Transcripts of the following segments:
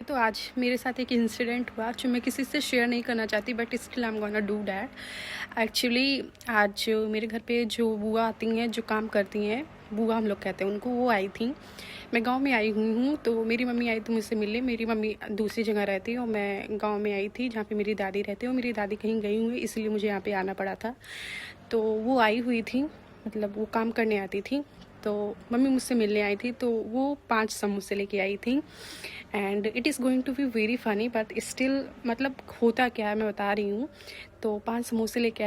तो आज मेरे साथ एक इंसिडेंट हुआ जो मैं किसी से शेयर नहीं करना चाहती, but still I am gonna do that. Actually आज मेरे घर पे जो बुआ आती हैं, जो काम करती हैं, बुआ हम लोग कहते हैं उनको, वो आई थी। मैं गांव में आई हुई हूँ, तो मेरी मम्मी आई थी मुझसे मिलने। मेरी मम्मी दूसरी जगह रहती है और मैं गांव में आई थी जहाँ पे मेरी दादी रहती है, और मेरी दादी कहीं गई हुई है, इसलिए मुझे यहाँ पे आना पड़ा था। तो वो आई हुई थी, मतलब वो काम करने आती थी। तो मम्मी मुझसे मिलने आई थी, तो वो 5 समोसे लेके आई थी। And it is going to be very funny, but still मतलब होता क्या है मैं बता रही हूँ। तो 5 समोसे लेके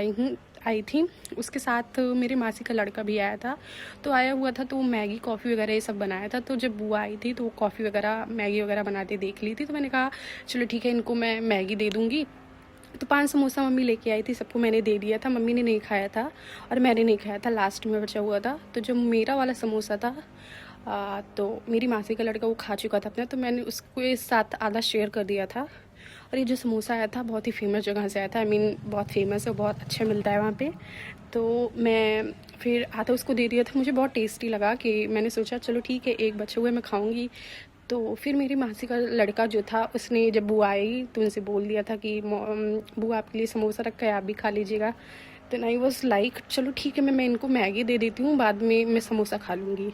आई थी। उसके साथ मेरे मासी का लड़का भी आया था। तो आया हुआ था, तो मैगी कॉफ़ी वगैरह ये सब बनाया था। तो जब बुआ आई थी तो वो कॉफ़ी वगैरह मैगी वगैरह बनाते देख ली थी। तो मैंने कहा चलो ठीक है, इनको मैं मैगी दे दूँगी। तो 5 समोसा मम्मी लेके आई थी, सबको मैंने दे दिया था। मम्मी ने नहीं खाया था और मैंने नहीं खाया था, लास्ट में बचा हुआ था। तो जब मेरा वाला समोसा था तो मेरी मासी का लड़का वो खा चुका था अपना, तो मैंने उसके साथ आधा शेयर कर दिया था। और ये जो समोसा आया था बहुत ही फेमस जगह से आया था, आई मीन बहुत फेमस है, बहुत अच्छा मिलता है वहाँ पे। तो मैं फिर आधा उसको दे दिया था। मुझे बहुत टेस्टी लगा कि मैंने सोचा चलो ठीक है, एक बचे हुए मैं खाऊंगी। तो फिर मेरी मासी का लड़का जो था, उसने जब बुआ आई तो उनसे बोल दिया था कि बुआ आपके लिए समोसा रखा है, आप भी खा लीजिएगा। तो आई वॉज लाइक चलो ठीक है, मैं इनको मैगी दे देती हूँ, बाद में मैं समोसा खा लूँगी।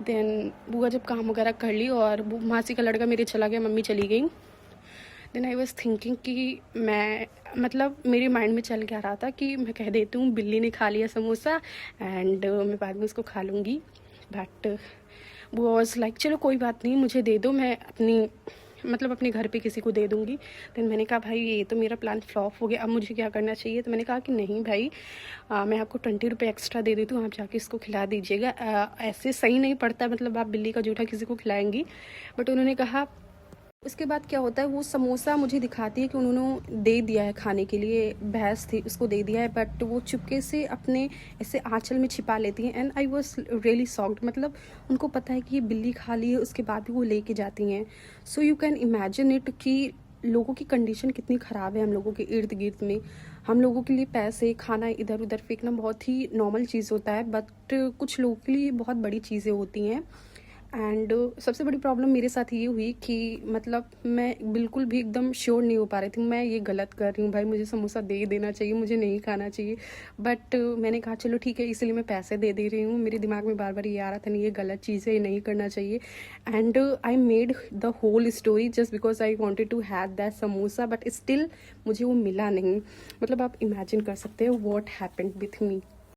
देन बुआ जब काम वगैरह कर ली और मासी का लड़का मेरे चला गया, मम्मी चली गई। देन आई वॉज थिंकिंग कि मैं मतलब मेरे माइंड में चल क्या रहा था कि मैं कह देती हूँ बिल्ली ने खा लिया समोसा एंड मैं बाद में उसको खा लूँगी। बट वो वॉज लाइक चलो कोई बात नहीं, मुझे दे दो, मैं अपने घर पे किसी को दे दूँगी। देन मैंने कहा भाई ये तो मेरा प्लान फ्लॉप हो गया, अब मुझे क्या करना चाहिए। तो मैंने कहा कि नहीं भाई, मैं आपको 20 रुपये एक्स्ट्रा दे देती हूँ, आप जाके इसको खिला दीजिएगा। ऐसे सही नहीं पड़ता, मतलब आप बिल्ली का जूठा किसी को खिलाएंगी। बट उन्होंने कहा। उसके बाद क्या होता है, वो समोसा मुझे दिखाती है कि उन्होंने दे दिया है खाने के लिए, भैंस थी उसको दे दिया है, बट वो चुपके से अपने ऐसे आंचल में छिपा लेती हैं। And I was really shocked, मतलब उनको पता है कि ये बिल्ली खा ली है, उसके बाद भी वो लेके जाती हैं। So you can imagine it कि लोगों की कंडीशन कितनी ख़राब है हम लोगों के इर्द गिर्द में। हम लोगों के लिए पैसे खाना इधर उधर फेंकना बहुत ही नॉर्मल चीज़ होता है, बट कुछ लोगों के लिए बहुत बड़ी चीज़ें होती हैं। एंड सबसे बड़ी प्रॉब्लम मेरे साथ ये हुई कि मतलब मैं बिल्कुल भी एकदम श्योर नहीं हो पा रही थी, मैं ये गलत कर रही हूँ भाई, मुझे समोसा दे देना चाहिए, मुझे नहीं खाना चाहिए। बट मैंने कहा चलो ठीक है, इसलिए मैं पैसे दे दे रही हूँ। मेरे दिमाग में बार बार ये आ रहा था नहीं ये गलत चीज़ है, ये नहीं करना चाहिए। And I made the whole story just because I wanted to have that samosa, but still मुझे वो मिला नहीं। मतलब आप इमेजिन कर सकते हो वॉट हैपेंड विथ मी।